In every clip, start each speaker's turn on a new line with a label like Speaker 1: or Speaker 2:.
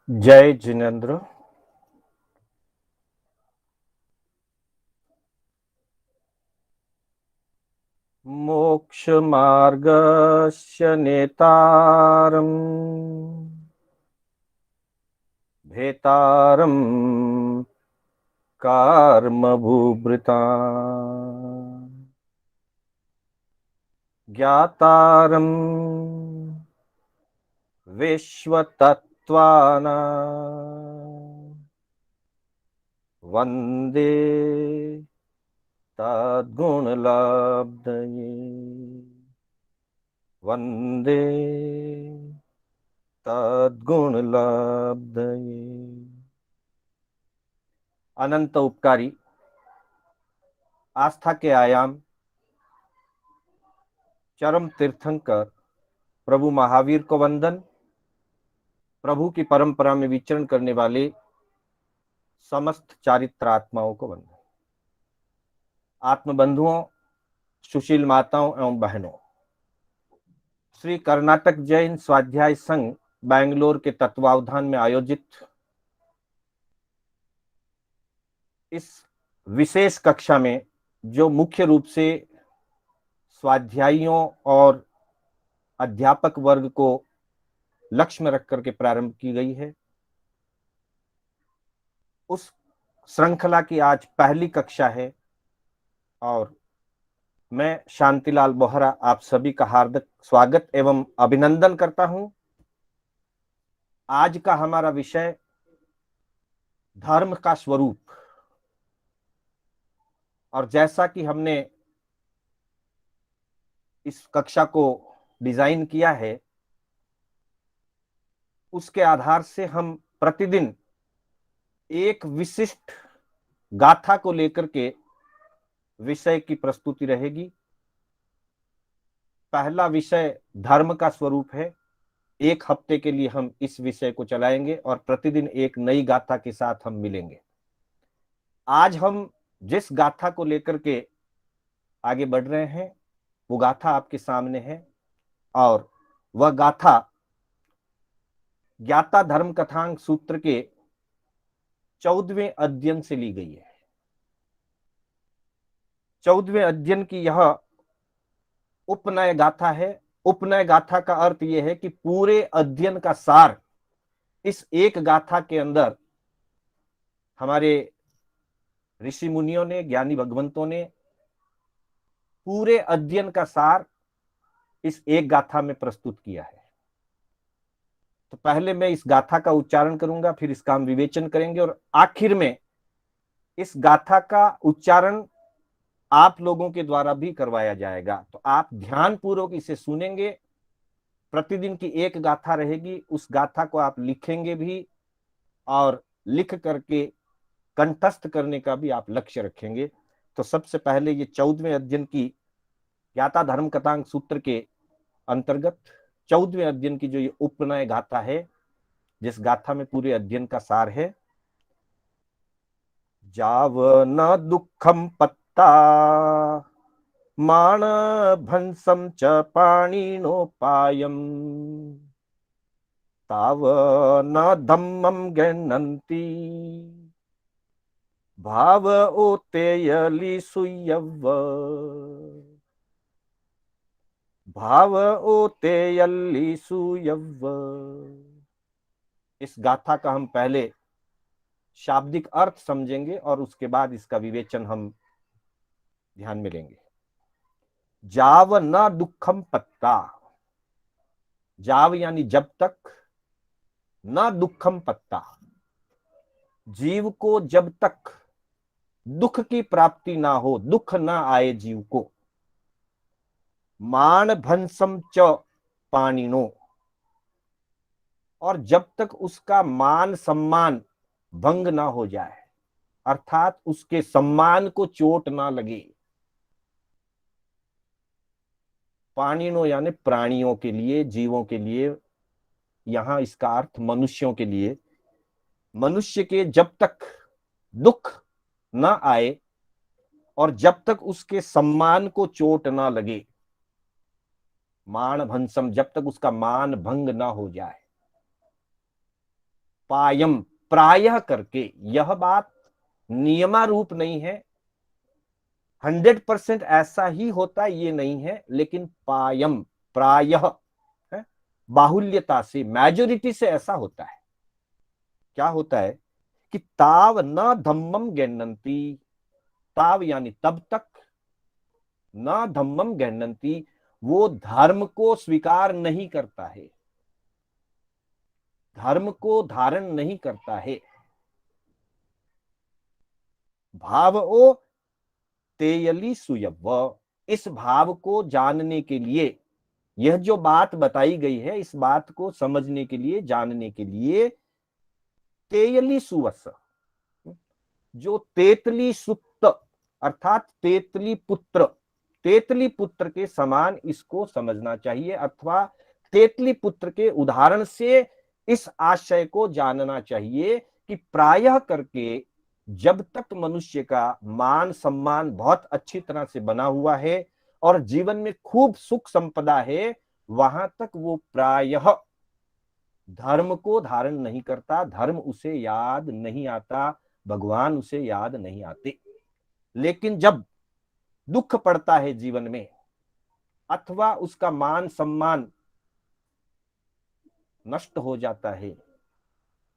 Speaker 1: जय जिनेन्द्र। मोक्षमार्गस्य नेतारम् भेतारम् कर्मभूभृता ज्ञातारम् विश्वतत्त्वानां वन्दे तद्गुणलब्धये। वन्दे तद्गुणलब्धये। अनंत उपकारी, आस्था के आयाम, चरम तीर्थंकर प्रभु महावीर को वंदन। प्रभु की परंपरा में विचरण करने वाले समस्त चारित्रात्माओं को वंदन। आत्मबंधुओं, सुशील माताओं एवं बहनों, श्री कर्नाटक जैन स्वाध्याय संघ बैंगलोर के तत्वावधान में आयोजित इस विशेष कक्षा में, जो मुख्य रूप से स्वाध्यायियों और अध्यापक वर्ग को लक्ष्य में रख करके प्रारंभ की गई है, उस श्रृंखला की आज पहली कक्षा है और मैं शांतिलाल बोहरा आप सभी का हार्दिक स्वागत एवं अभिनंदन करता हूं। आज का हमारा विषय धर्म का स्वरूप, और जैसा कि हमने इस कक्षा को डिजाइन किया है, उसके आधार से हम प्रतिदिन एक विशिष्ट गाथा को लेकर के विषय की प्रस्तुति रहेगी। पहला विषय धर्म का स्वरूप है। एक हफ्ते के लिए हम इस विषय को चलाएंगे और प्रतिदिन एक नई गाथा के साथ हम मिलेंगे। आज हम जिस गाथा को लेकर के आगे बढ़ रहे हैं, वो गाथा आपके सामने है और वह गाथा ज्ञाता धर्म कथांग सूत्र के 14वें अध्ययन से ली गई है। 14वें अध्ययन की यह उपनय गाथा है। उपनय गाथा का अर्थ यह है कि पूरे अध्ययन का सार इस एक गाथा के अंदर हमारे ऋषि मुनियों ने, ज्ञानी भगवंतों ने पूरे अध्ययन का सार इस एक गाथा में प्रस्तुत किया है। तो पहले मैं इस गाथा का उच्चारण करूंगा, फिर इसका हम विवेचन करेंगे और आखिर में इस गाथा का उच्चारण आप लोगों के द्वारा भी करवाया जाएगा। तो आप ध्यान पूर्वक इसे सुनेंगे। प्रतिदिन की एक गाथा रहेगी, उस गाथा को आप लिखेंगे भी और लिख करके कंठस्थ करने का भी आप लक्ष्य रखेंगे। तो सबसे पहले ये 14वें अध्ययन की ज्ञाता धर्म कथांग सूत्र के अंतर्गत 14वें अध्ययन की जो ये उपनय गाथा है, जिस गाथा में पूरे अध्ययन का सार है। जाव न दुखम पत्ता माण भंसम च पाणिनोपायम ताव न धम्मम गृह्णन्ति भाव ओतेयली सुयव भाव ओतेयली सुयव। इस गाथा का हम पहले शाब्दिक अर्थ समझेंगे और उसके बाद इसका विवेचन हम ध्यान में लेंगे। जाव न दुखम पत्ता, जाव यानी जब तक, न दुखम पत्ता जीव को जब तक दुख की प्राप्ति ना हो, दुख ना आए जीव को, मान भंसम च पाणिनो, और जब तक उसका मान सम्मान भंग ना हो जाए, अर्थात उसके सम्मान को चोट ना लगे। पाणिनो यानी प्राणियों के लिए, जीवों के लिए, यहां इसका अर्थ मनुष्यों के लिए। मनुष्य के जब तक दुख न आए और जब तक उसके सम्मान को चोट ना लगे, मान भंसम, जब तक उसका मान भंग ना हो जाए, पायम, प्रायः करके, यह बात नियमारूप नहीं है, 100% ऐसा ही होता ये नहीं है, लेकिन पायम, प्रायः है, बाहुल्यता से, मेजोरिटी से ऐसा होता है। क्या होता है कि ताव न धम्मम गृह्णन्ति, ताव यानी तब तक, न धम्मम गृह्णन्ति, वो धर्म को स्वीकार नहीं करता है, धर्म को धारण नहीं करता है। भाव ओ तेयली सुयव, इस भाव को जानने के लिए, यह जो बात बताई गई है, इस बात को समझने के लिए, जानने के लिए, तेयली सुवस, जो तेतली सुत अर्थात तेतली पुत्र, तेतली पुत्र के समान इसको समझना चाहिए, अथवा तेतली पुत्र के उदाहरण से इस आशय को जानना चाहिए कि प्रायः करके जब तक मनुष्य का मान सम्मान बहुत अच्छी तरह से बना हुआ है और जीवन में खूब सुख संपदा है, वहां तक वो प्रायः धर्म को धारण नहीं करता, धर्म उसे याद नहीं आता, भगवान उसे याद नहीं आते। लेकिन जब दुख पड़ता है जीवन में, अथवा उसका मान सम्मान नष्ट हो जाता है,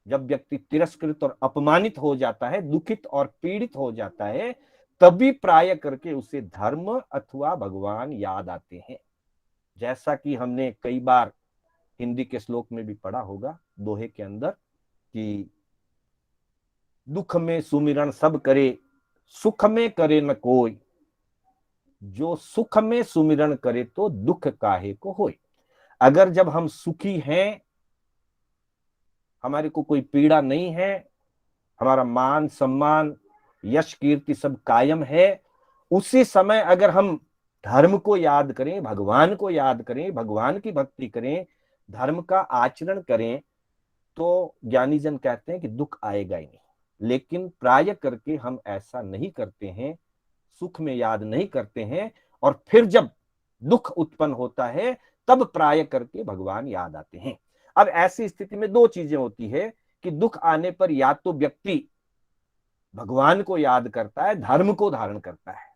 Speaker 1: जब व्यक्ति तिरस्कृत और अपमानित हो जाता है, दुखित और पीड़ित हो जाता है, तभी प्राय करके उसे धर्म अथवा भगवान याद आते हैं। जैसा कि हमने कई बार हिंदी के श्लोक में भी पढ़ा होगा, दोहे के अंदर, कि दुख में सुमिरन सब करे, सुख में करे न कोई, जो सुख में सुमिरन करे तो दुख काहे को होए। अगर जब हम सुखी हैं, हमारे को कोई पीड़ा नहीं है, हमारा मान सम्मान यश कीर्ति सब कायम है, उसी समय अगर हम धर्म को याद करें, भगवान को याद करें, भगवान की भक्ति करें, धर्म का आचरण करें, तो ज्ञानी जन कहते हैं कि दुख आएगा ही नहीं। लेकिन प्राय करके हम ऐसा नहीं करते हैं, सुख में याद नहीं करते हैं, और फिर जब दुख उत्पन्न होता है तब प्राय करके भगवान याद आते हैं। अब ऐसी स्थिति में दो चीजें होती है कि दुख आने पर या तो व्यक्ति भगवान को याद करता है, धर्म को धारण करता है,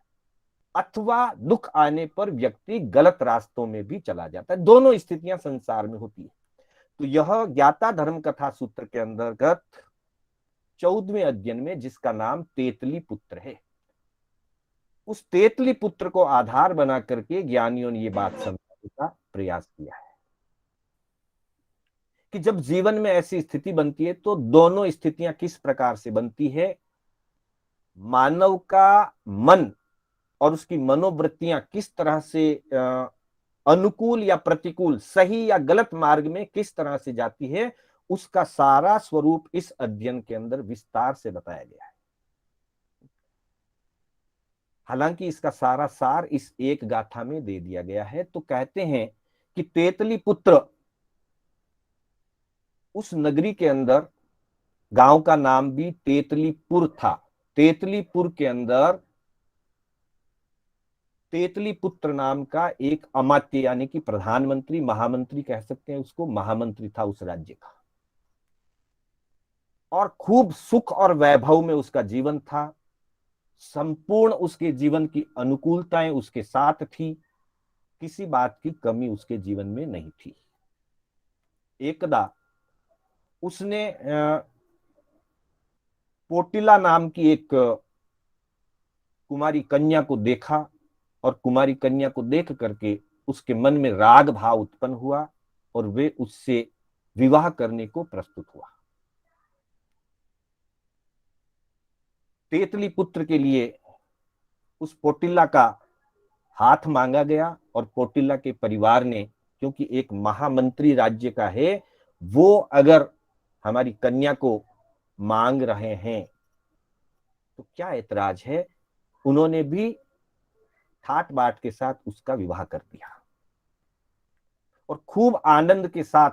Speaker 1: अथवा दुख आने पर व्यक्ति गलत रास्तों में भी चला जाता है। दोनों स्थितियां संसार में होती है। तो यह ज्ञाता धर्म कथा सूत्र के अंतर्गत 14वें अध्ययन में, जिसका नाम तेतली पुत्र है, उस तेतली पुत्र को आधार बना करके ज्ञानियों ने ये बात समझाने का प्रयास किया है कि जब जीवन में ऐसी स्थिति बनती है तो दोनों स्थितियां किस प्रकार से बनती है, मानव का मन और उसकी मनोवृत्तियां किस तरह से अनुकूल या प्रतिकूल, सही या गलत मार्ग में किस तरह से जाती है, उसका सारा स्वरूप इस अध्ययन के अंदर विस्तार से बताया गया है। हालांकि इसका सारा सार इस एक गाथा में दे दिया गया है। तो कहते हैं कि तेतली पुत्र, उस नगरी के अंदर, गांव का नाम भी तेतलीपुर था, तेतलीपुर के अंदर तेतली पुत्र नाम का एक अमात्य, यानी कि प्रधानमंत्री, महामंत्री कह सकते हैं उसको, महामंत्री था उस राज्य का, और खूब सुख और वैभव में उसका जीवन था। संपूर्ण उसके जीवन की अनुकूलताएं उसके साथ थी, किसी बात की कमी उसके जीवन में नहीं थी। एकदा उसने पोटिला नाम की एक कुमारी कन्या को देखा, और कुमारी कन्या को देख करके उसके मन में राग भाव उत्पन्न हुआ और वे उससे विवाह करने को प्रस्तुत हुआ। तेतली पुत्र के लिए उस पोटिला का हाथ मांगा गया, और पोटिला के परिवार ने, क्योंकि एक महामंत्री राज्य का है, वो अगर हमारी कन्या को मांग रहे हैं तो क्या ऐतराज है, उन्होंने भी ठाट बाट के साथ उसका विवाह कर दिया, और खूब आनंद के साथ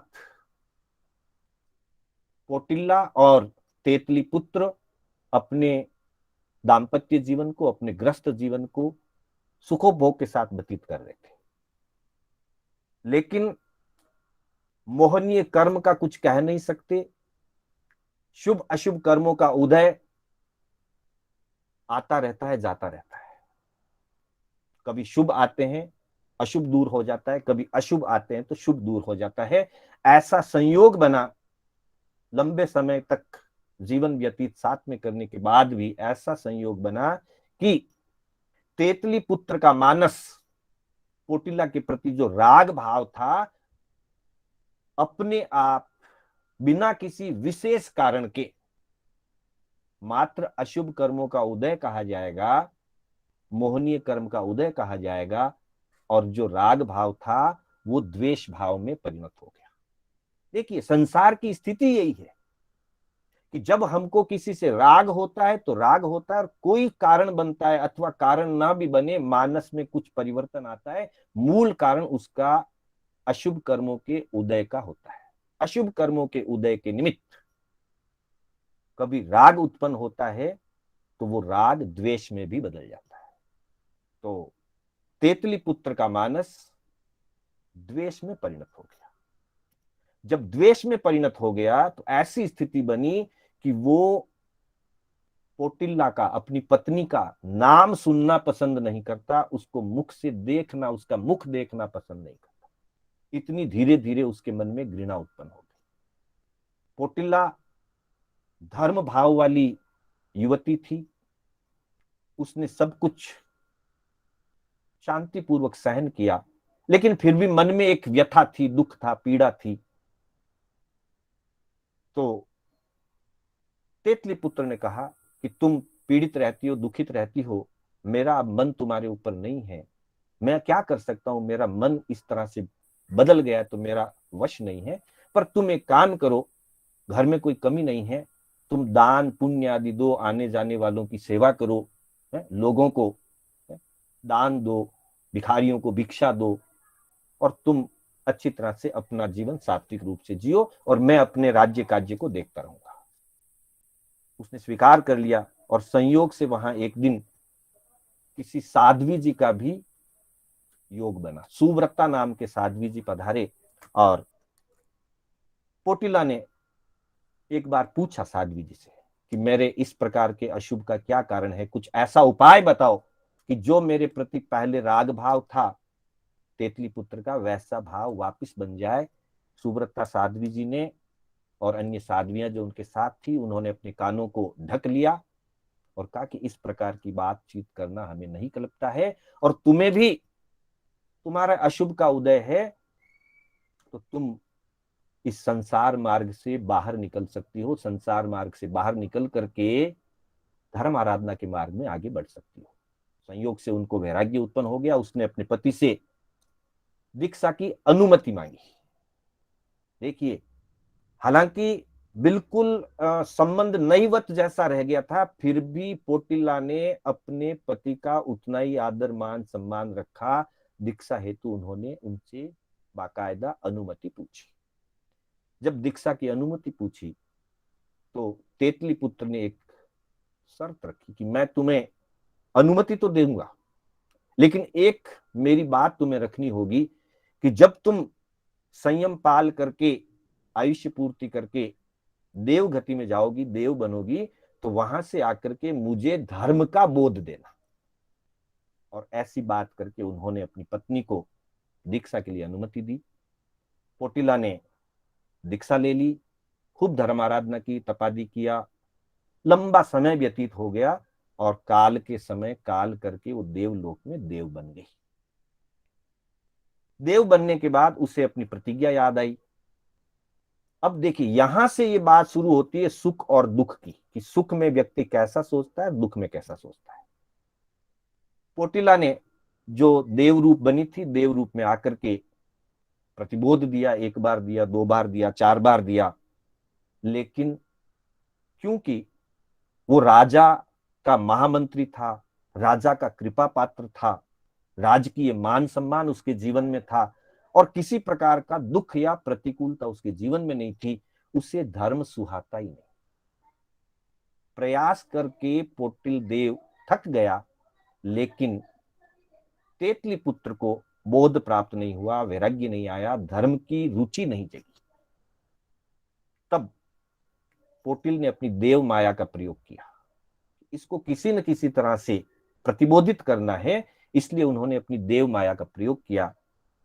Speaker 1: पोटिला और तेतली पुत्र अपने दाम्पत्य जीवन को, अपने गृहस्थ जीवन को सुखोभोग के साथ व्यतीत कर रहे थे। लेकिन मोहनीय कर्म का कुछ कह नहीं सकते, शुभ अशुभ कर्मों का उदय आता रहता है, जाता रहता है। कभी शुभ आते हैं, अशुभ दूर हो जाता है, कभी अशुभ आते हैं तो शुभ दूर हो जाता है। ऐसा संयोग बना, लंबे समय तक जीवन व्यतीत साथ में करने के बाद भी ऐसा संयोग बना कि तेतली पुत्र का मानस, कोटिला के प्रति जो राग भाव था, अपने आप बिना किसी विशेष कारण के, मात्र अशुभ कर्मों का उदय कहा जाएगा, मोहनीय कर्म का उदय कहा जाएगा, और जो राग भाव था वो द्वेष भाव में परिणत हो गया। देखिए, संसार की स्थिति यही है कि जब हमको किसी से राग होता है तो राग होता है, और कोई कारण बनता है अथवा कारण ना भी बने, मानस में कुछ परिवर्तन आता है, मूल कारण उसका अशुभ कर्मों के उदय का होता है। अशुभ कर्मों के उदय के निमित्त कभी राग उत्पन्न होता है तो वो राग द्वेष में भी बदल जाता है। तो तेतली पुत्र का मानस द्वेष में परिणत हो गया। जब द्वेष में परिणत हो गया तो ऐसी स्थिति बनी कि वो कौटिल्य का, अपनी पत्नी का नाम सुनना पसंद नहीं करता, उसको मुख से देखना, उसका मुख देखना पसंद नहीं करता। इतनी धीरे धीरे उसके मन में घृणा उत्पन्न हो गई। कौटिल्य धर्म भाव वाली युवती थी, उसने सब कुछ शांतिपूर्वक सहन किया, लेकिन फिर भी मन में एक व्यथा थी, दुख था, पीड़ा थी। तो तेतली पुत्र ने कहा कि तुम पीड़ित रहती हो, दुखित रहती हो, मेरा अब मन तुम्हारे ऊपर नहीं है, मैं क्या कर सकता हूं, मेरा मन इस तरह से बदल गया है तो मेरा वश नहीं है। पर तुम एक काम करो, घर में कोई कमी नहीं है, तुम दान पुण्य आदि दो, आने जाने वालों की सेवा करो, लोगों को दान दो, भिखारियों को भिक्षा दो, और तुम अच्छी तरह से अपना जीवन सात्विक रूप से जियो, और मैं अपने राज्य कार्य को देखता रहूंगा। उसने स्वीकार कर लिया, और संयोग से वहां एक दिन किसी साध्वी जी का भी योग बना। सुव्रता नाम के साध्वी जी पधारे, और कोटिला ने एक बार पूछा साध्वी जी से कि मेरे इस प्रकार के अशुभ का क्या कारण है, कुछ ऐसा उपाय बताओ कि जो मेरे प्रति पहले राग भाव था तेतली पुत्र का, वैसा भाव वापस बन जाए। सुव्रता साध्वी जी ने और अन्य साध्वियां जो उनके साथ थी, उन्होंने अपने कानों को ढक लिया और कहा कि इस प्रकार की बातचीत करना हमें नहीं कल्पता है, और तुम्हें भी तुम्हारा अशुभ का उदय है तो तुम इस संसार मार्ग से बाहर निकल सकती हो, संसार मार्ग से बाहर निकल करके धर्म आराधना के मार्ग में आगे बढ़ सकती हो। संयोग से उनको वैराग्य उत्पन्न हो गया, उसने अपने पति से दीक्षा की अनुमति मांगी। देखिए, हालांकि बिल्कुल संबंध नईवत जैसा रह गया था, फिर भी पोटिला ने अपने पति का उतना ही आदर मान सम्मान रखा। दीक्षा हेतु उन्होंने उनसे बाकायदा अनुमति पूछी। जब दीक्षा की अनुमति पूछी तो तेतली पुत्र ने एक शर्त रखी कि मैं तुम्हें अनुमति तो दूंगा, लेकिन एक मेरी बात तुम्हें रखनी होगी कि जब तुम संयम पाल करके, आयुष्य पूर्ति करके देव गति में जाओगी, देव बनोगी, तो वहां से आकर के मुझे धर्म का बोध देना। और ऐसी बात करके उन्होंने अपनी पत्नी को दीक्षा के लिए अनुमति दी। कोटिला ने दीक्षा ले ली, खूब धर्म आराधना की, तपादि किया, लंबा समय व्यतीत हो गया, और काल के समय काल करके वो देवलोक में देव बन गई। देव बनने के बाद उसे अपनी प्रतिज्ञा याद आई। अब देखिए, यहां से ये बात शुरू होती है सुख और दुख की, कि सुख में व्यक्ति कैसा सोचता है, दुख में कैसा सोचता है। कोटिला ने जो देव रूप बनी थी, देव रूप में आकर के प्रतिबोध दिया, एक बार दिया, दो बार दिया, चार बार दिया, लेकिन क्योंकि वो राजा का महामंत्री था, राजा का कृपा पात्र था, राजकीय मान सम्मान उसके जीवन में था, और किसी प्रकार का दुख या प्रतिकूलता उसके जीवन में नहीं थी, उसे धर्म सुहाता ही नहीं। प्रयास करके पोटिल देव थक गया, लेकिन तेतली पुत्र को बोध प्राप्त नहीं हुआ, वैराग्य नहीं आया, धर्म की रुचि नहीं जगी। तब पोटिल ने अपनी देव माया का प्रयोग किया। इसको किसी न किसी तरह से प्रतिबोधित करना है, इसलिए उन्होंने अपनी देव माया का प्रयोग किया।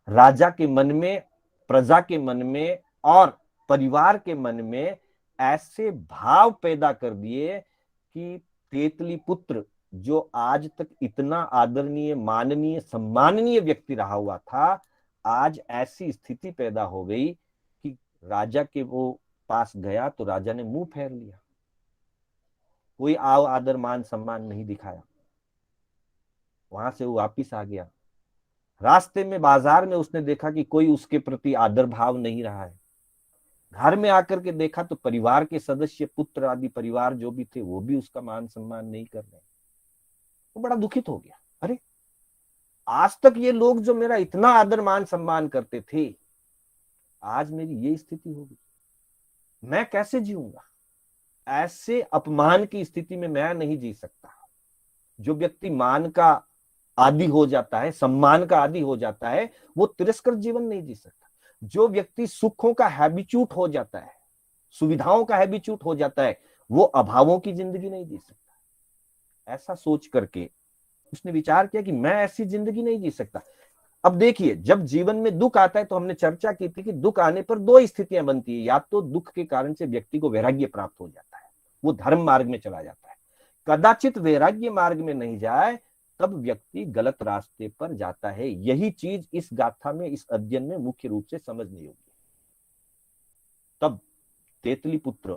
Speaker 1: राजा के मन में, प्रजा के मन में और परिवार के मन में ऐसे भाव पैदा कर दिए कि तेतली पुत्र, जो आज तक इतना आदरणीय, माननीय, सम्माननीय व्यक्ति रहा हुआ था, आज ऐसी स्थिति पैदा हो गई कि राजा के वो पास गया तो राजा ने मुंह फेर लिया, कोई आओ आदर मान सम्मान नहीं दिखाया। वहां से वो वापिस आ गया। रास्ते में, बाजार में उसने देखा कि कोई उसके प्रति आदर भाव नहीं रहा है। घर में आकर के देखा तो परिवार के सदस्य, पुत्र आदि परिवार जो भी थे, वो भी उसका मान सम्मान नहीं कर रहे। वो बड़ा दुखित हो गया। अरे, आज तक ये लोग जो मेरा इतना आदर मान सम्मान करते थे, आज मेरी ये स्थिति हो गई, मैं कैसे जीऊंगा? ऐसे अपमान की स्थिति में मैं नहीं जी सकता। जो व्यक्ति मान का आदि हो जाता है, सम्मान का आदि हो जाता है, वो तिरस्कृत जीवन नहीं जी सकता। जो व्यक्ति सुखों का हैबिचूट हो जाता है, सुविधाओं का हैबिचूट हो जाता है, वो अभावों की जिंदगी नहीं जी सकता। ऐसा सोच करके उसने विचार किया कि मैं ऐसी जिंदगी नहीं जी सकता। अब देखिए, जब जीवन में दुख आता है तो हमने चर्चा की थी कि दुख आने पर दो स्थितियां बनती है। या तो दुख के कारण से व्यक्ति को वैराग्य प्राप्त हो जाता है, वो धर्म मार्ग में चला जाता है। कदाचित वैराग्य मार्ग में नहीं जाए, तब व्यक्ति गलत रास्ते पर जाता है। यही चीज इस गाथा में, इस अध्ययन में मुख्य रूप से समझने योग्य है। तब तेतली पुत्र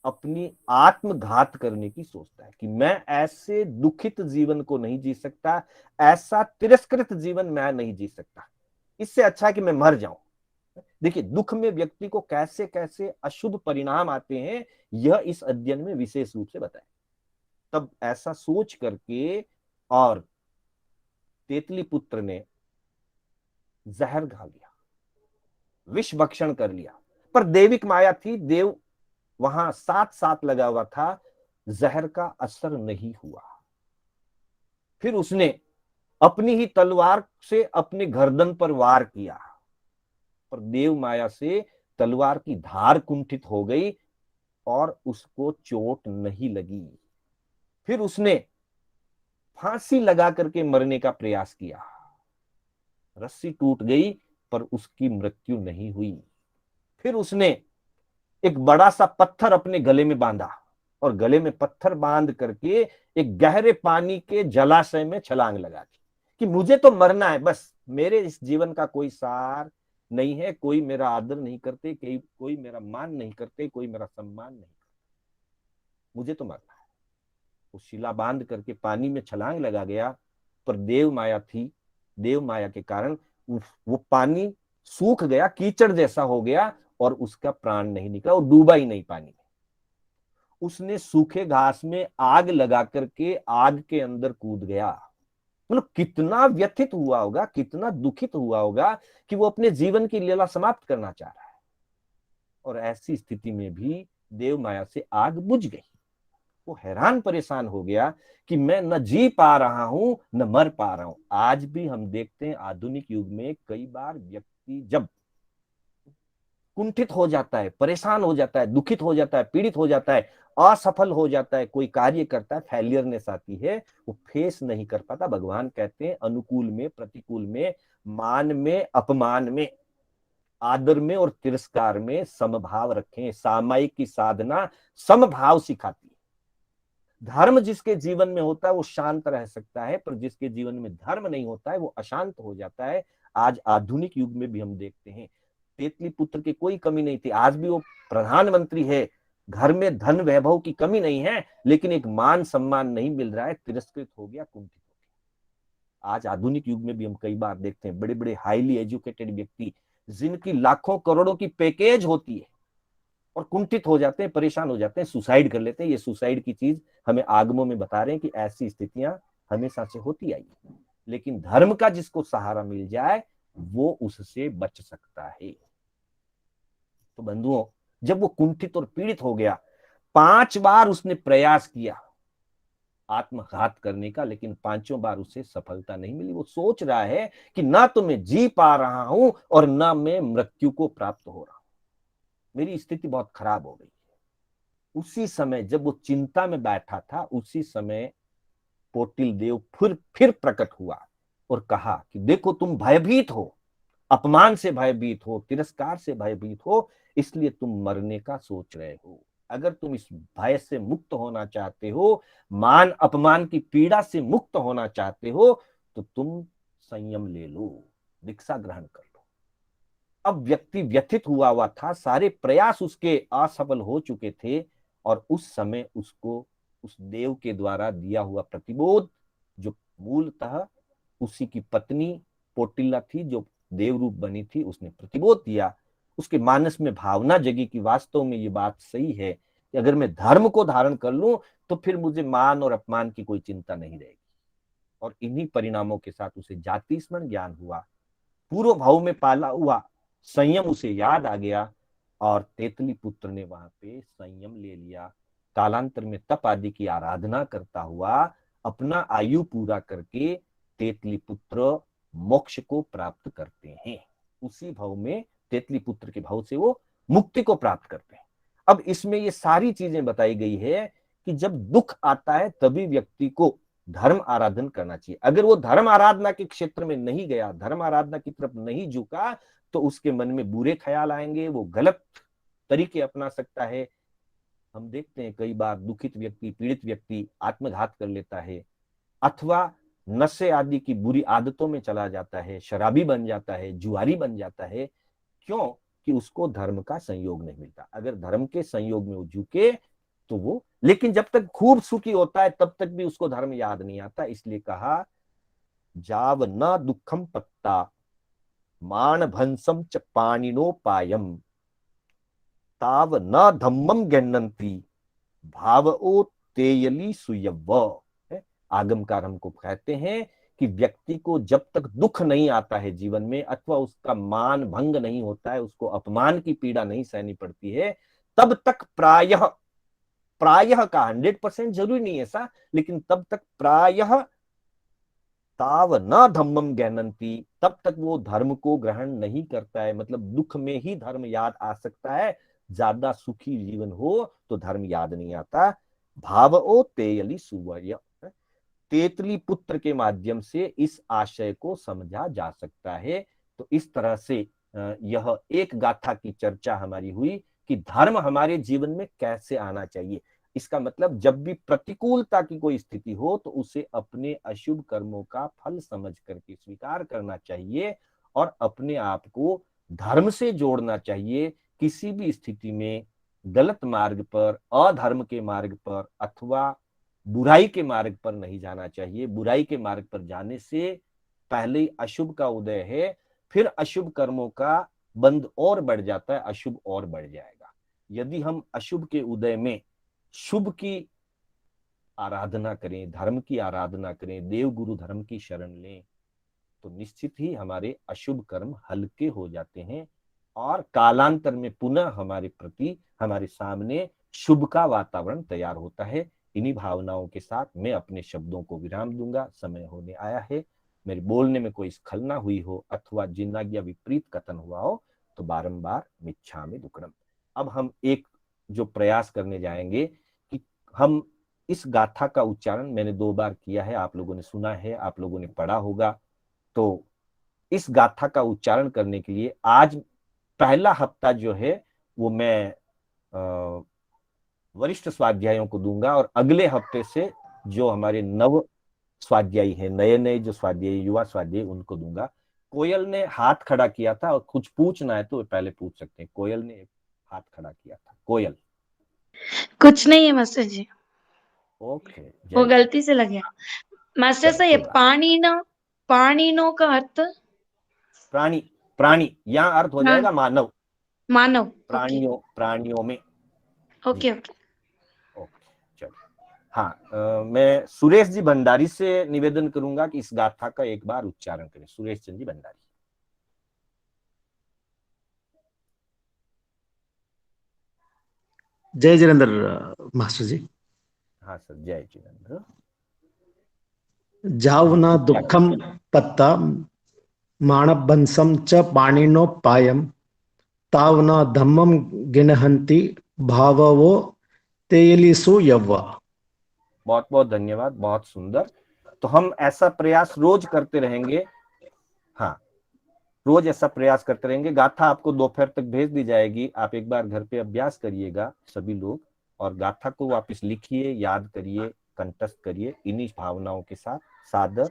Speaker 1: अपनी आत्मघात करने की सोचता है कि मैं ऐसे दुखित जीवन को नहीं जी सकता, ऐसा तिरस्कृत जीवन मैं नहीं जी सकता, इससे अच्छा कि मैं मर जाऊं। देखिए, दुख में व्यक्ति को कैसे कैसे अशुभ परिणाम आते हैं, यह इस अध्ययन में विशेष रूप से बताया। तब ऐसा सोच करके और तेतली पुत्र ने जहर खा लिया, विष भक्षण कर लिया। पर देविक माया थी, देव वहां साथ साथ लगा हुआ था, जहर का असर नहीं हुआ। फिर उसने अपनी ही तलवार से अपने गर्दन पर वार किया, पर देव माया से तलवार की धार कुंठित हो गई और उसको चोट नहीं लगी। फिर उसने फांसी लगा करके मरने का प्रयास किया। रस्सी टूट गई पर उसकी मृत्यु नहीं हुई। फिर उसने एक बड़ा सा पत्थर अपने गले में बांधा और गले में पत्थर बांध करके एक गहरे पानी के जलाशय में छलांग लगा दी कि मुझे तो मरना है, बस मेरे इस जीवन का कोई सार नहीं है, कोई मेरा आदर नहीं करते, कोई मेरा मान नहीं करते, कोई मेरा सम्मान नहीं करते, मुझे तो मरना है। वो शिला बांध करके पानी में छलांग लगा गया, पर देव माया थी, देव माया के कारण वो पानी सूख गया, कीचड़ जैसा हो गया और उसका प्राण नहीं निकला, वो डूबा ही नहीं पानी में। उसने सूखे घास में आग लगा करके आग के अंदर कूद गया। मतलब कितना व्यथित हुआ होगा, कितना दुखित हुआ होगा कि वो अपने जीवन की लीला समाप्त करना चाह रहा है। और ऐसी स्थिति में भी देव माया से आग बुझ गई। वो हैरान परेशान हो गया कि मैं न जी पा रहा हूं न मर पा रहा हूं। आज भी हम देखते हैं आधुनिक युग में कई बार व्यक्ति जब कुंठित हो जाता है, परेशान हो जाता है, दुखित हो जाता है, पीड़ित हो जाता है, असफल हो जाता है, कोई कार्य करता है, फेलियरनेस आती है, वो फेस नहीं कर पाता। भगवान कहते हैं अनुकूल में, प्रतिकूल में, मान में, अपमान में, आदर में और तिरस्कार में समभाव रखें। सामायिक की साधना समभाव सिखाती है। धर्म जिसके जीवन में होता है वो शांत रह सकता है, पर जिसके जीवन में धर्म नहीं होता है वो अशांत हो जाता है। आज आधुनिक युग में भी हम देखते हैं तेतली पुत्र की कोई कमी नहीं थी, आज भी वो प्रधानमंत्री है, घर में धन वैभव की कमी नहीं है, लेकिन एक मान सम्मान नहीं मिल रहा है, तिरस्कृत हो गया, कुंठित हो गया। आज आधुनिक युग में भी हम कई बार देखते हैं बड़े बड़े हाईली एजुकेटेड व्यक्ति जिनकी लाखों करोड़ों की पैकेज होती है और कुंठित हो जाते हैं, परेशान हो जाते हैं, सुसाइड कर लेते हैं। ये सुसाइड की चीज हमें आगमों में बता रहे हैं कि ऐसी स्थितियां हमेशा से होती आई, लेकिन धर्म का जिसको सहारा मिल जाए वो उससे बच सकता है। तो बंधुओं, जब वो कुंठित और पीड़ित हो गया, 5 बार उसने प्रयास किया आत्मघात करने का, लेकिन 5 बार उसे सफलता नहीं मिली। वो सोच रहा है कि ना तो मैं जी पा रहा हूं और ना मैं मृत्यु को प्राप्त हो रहा हूं। मेरी स्थिति बहुत खराब हो गई। उसी समय जब वो चिंता में बैठा था, उसी समय पोटिल देव फिर प्रकट हुआ और कहा कि देखो तुम भयभीत हो, अपमान से भयभीत हो, तिरस्कार से भयभीत हो, इसलिए तुम मरने का सोच रहे हो। अगर तुम इस भय से मुक्त होना चाहते हो, मान अपमान की पीड़ा से मुक्त होना चाहते हो, तो तुम संयम ले लो, दीक्षा ग्रहण कर लो। अब व्यक्ति व्यथित हुआ था, सारे प्रयास उसके असफल हो चुके थे, और उस समय उसको उस देव के द्वारा दिया हुआ प्रतिबोध, जो मूलतः उसी की पत्नी पोटिल्ला थी, जो देव रूप बनी थी, उसने प्रतिबोध दिया। उसके मानस में भावना जगी कि वास्तव में ये बात सही है कि अगर मैं धर्म को धारण कर लूं तो फिर मुझे मान और अपमान की कोई चिंता नहीं रहेगी। और इन्हीं परिणामों के साथ उसे जाति स्मरण ज्ञान हुआ, पूर्व भाव में पाला हुआ संयम उसे याद आ गया, और तेतली पुत्र ने वहां पे संयम ले लिया। कालांतर में तप आदि की आराधना करता हुआ अपना आयु पूरा करके तेतली पुत्र मोक्ष को प्राप्त करते हैं। उसी भाव में तेतली पुत्र के भाव से वो मुक्ति को प्राप्त करते हैं। अब इसमें ये सारी चीजें बताई गई है कि जब दुख आता है तभी व्यक्ति को धर्म आराधन करना चाहिए। अगर वो धर्म आराधना के क्षेत्र में नहीं गया, धर्म आराधना की तरफ नहीं झुका, तो उसके मन में बुरे ख्याल आएंगे, वो गलत तरीके अपना सकता है। हम देखते हैं कई बार दुखित व्यक्ति, पीड़ित व्यक्ति आत्मघात कर लेता है, अथवा नशे आदि की बुरी आदतों में चला जाता है, शराबी बन जाता है, जुआरी बन जाता है। क्यों? कि उसको धर्म का संयोग नहीं मिलता। अगर धर्म के संयोग में वो झुके तो वो, लेकिन जब तक खूब सुखी होता है तब तक भी उसको धर्म याद नहीं आता। इसलिए कहा जाव न दुखम पत्ता मान भंसम च पाणिनोपायम ताव न धम्मम गण्णन्ति भाव ओ तेयली सुयव। आगमकार हमको कहते हैं कि व्यक्ति को जब तक दुख नहीं आता है जीवन में, अथवा उसका मान भंग नहीं होता है, उसको अपमान की पीड़ा नहीं सहनी पड़ती है, तब तक प्रायः, प्रायः का 100% जरूरी नहीं ऐसा, लेकिन तब तक प्रायः ताव न धम्मम ज्ञानंती, तब तक वो धर्म को ग्रहण नहीं करता है। मतलब दुख में ही धर्म याद आ सकता है, ज्यादा सुखी जीवन हो तो धर्म याद नहीं आता। भाव ओ तेयली सुवर्य, तेतली पुत्र के माध्यम से इस आशय को समझा जा सकता है। तो इस तरह से यह एक गाथा की चर्चा हमारी हुई कि धर्म हमारे जीवन में कैसे आना चाहिए। इसका मतलब जब भी प्रतिकूलता की कोई स्थिति हो तो उसे अपने अशुभ कर्मों का फल समझ करके स्वीकार करना चाहिए और अपने आप को धर्म से जोड़ना चाहिए। किसी भी स्थिति में गलत मार्ग पर, अधर्म के मार्ग पर अथवा बुराई के मार्ग पर नहीं जाना चाहिए। बुराई के मार्ग पर जाने से पहले ही अशुभ का उदय है, फिर अशुभ कर्मों का बंध और बढ़ जाता है, अशुभ और बढ़ जाएगा। यदि हम अशुभ के उदय में शुभ की आराधना करें, धर्म की आराधना करें, देव गुरु धर्म की शरण लें, तो निश्चित ही हमारे अशुभ कर्म हल्के हो जाते हैं और कालांतर में पुनः हमारे प्रति, हमारे सामने शुभ का वातावरण तैयार होता है। इन्हीं भावनाओं के साथ मैं अपने शब्दों को विराम दूंगा। समय होने आया है। मेरे बोलने में कोई स्खलना हुई हो अथवा जिन्नाज्ञा विपरीत कथन हुआ हो तो बारंबार मिच्छामि दुक्कडम। अब हम एक जो प्रयास करने जाएंगे कि हम इस गाथा का उच्चारण, मैंने 2 बार किया है, आप लोगों ने सुना है, आप लोगों ने पढ़ा होगा। तो इस गाथा का उच्चारण करने के लिए आज पहला हफ्ता जो है वो मैं वरिष्ठ स्वाध्यायों को दूंगा और अगले हफ्ते से जो हमारे नव स्वाध्यायी हैं, नए नए जो स्वाध्यायी, युवा स्वाध्यायी, उनको दूंगा। कोयल ने हाथ खड़ा किया था और कुछ पूछना है तो पहले पूछ सकते हैं। कोयल ने हाथ खड़ा किया था। कोयल।
Speaker 2: कुछ नहीं है मास्टर जी,
Speaker 1: ओके,
Speaker 2: वो
Speaker 1: जय
Speaker 2: गलती से लग गया। मास्टर
Speaker 1: चलो
Speaker 2: साहब ये
Speaker 1: कोई बात।
Speaker 2: पाणिनो का अर्थ?
Speaker 1: प्राणी, प्राणी यहाँ अर्थ हो
Speaker 2: हाँ,
Speaker 1: जाएगा मानव।
Speaker 2: मानव। ओके
Speaker 1: प्राणियों, प्राणियों में। जी,
Speaker 2: ओके ओके।
Speaker 1: ओके, चलो। हाँ, मैं सुरेश जी भंडारी से निवेदन करूंगा कि इस गाथा का एक बार उच्चारण करें। सुरेश चंद जी भंडारी।
Speaker 3: जय जिनेन्द्र मास्टर जी।
Speaker 1: हाँ सर, जय जिनेन्द्र जी,
Speaker 3: जावना
Speaker 1: उच्चारण।
Speaker 3: दुखम पत्ता माणबंसम च पाणिनो पायम तावना धम्मम गिनहन्ति भाववो तेयलिसु यव्वा।
Speaker 1: बहुत बहुत धन्यवाद, बहुत सुंदर। तो हम ऐसा प्रयास रोज करते रहेंगे। हाँ, रोज ऐसा प्रयास करते रहेंगे। गाथा आपको दोपहर तक भेज दी जाएगी, आप एक बार घर पे अभ्यास करिएगा सभी लोग, और गाथा को वापस लिखिए, याद करिए, कंठस्थ करिए। इन्हीं भावनाओं के साथ सादर